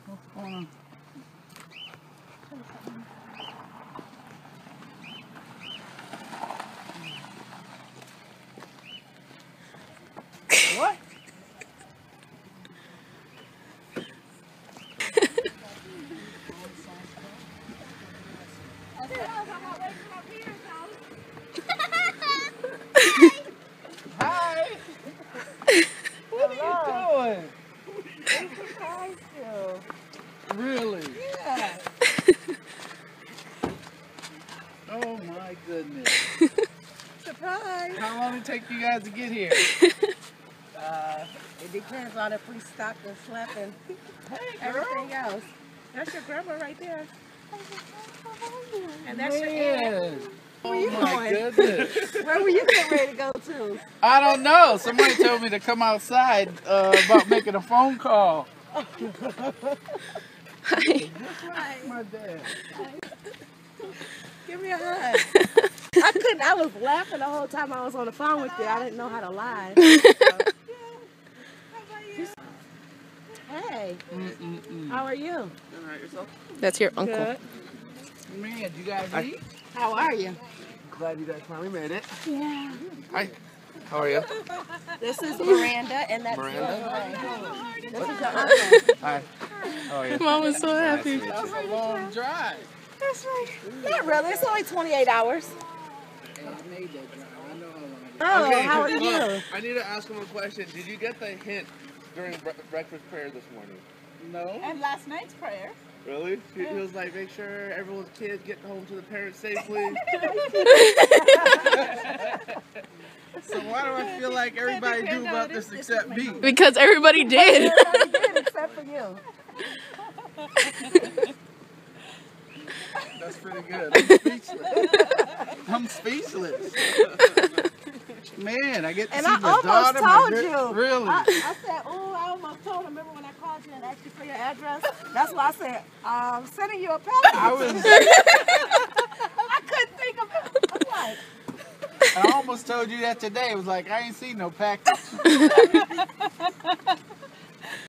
What's going on? What? Hi. What are you doing? Really? Yeah. Oh my goodness. Surprise. How long did it take you guys to get here? It depends on if we stop and slap and Hey, everything else. That's your grandma right there. And that's your aunt. Man. Where Oh you my going? goodness. Where were you getting ready to go to? I don't know. Somebody told me to come outside about making a phone call. Hi. My dad. Give me a hug. I couldn't. I was laughing the whole time I was on the phone with you. I didn't know how to lie. Hey, how are you? All right, yourself? That's your uncle. Good. Man, you guys eat? How are you? Glad you guys finally made it. Yeah. Hi. How are you? This is Miranda, and that's Miranda? This is your uncle. Hi. How are you? Mom is so happy. That's a long drive. That's right. Not really. It's only 28 hours. Hey, I made that drive. I know how long it is. Oh, how are you? I need to ask him a question. Did you get the hint during breakfast prayer this morning? No. And last night's prayer. Really? He was like, make sure everyone's kids get home to the parents safely. So why do I feel like everybody knew about this except me? Because everybody did. Everybody did except for you. That's pretty good. I'm speechless. I'm speechless. Man, I get to And see I my almost daughter. told you. Really? I said, oh, I almost told him. Remember when I called you and asked you for your address? That's why I said, I'm sending you a package. I was. I couldn't think of it. I'm like, I almost told you that today. It was like I ain't seen no package.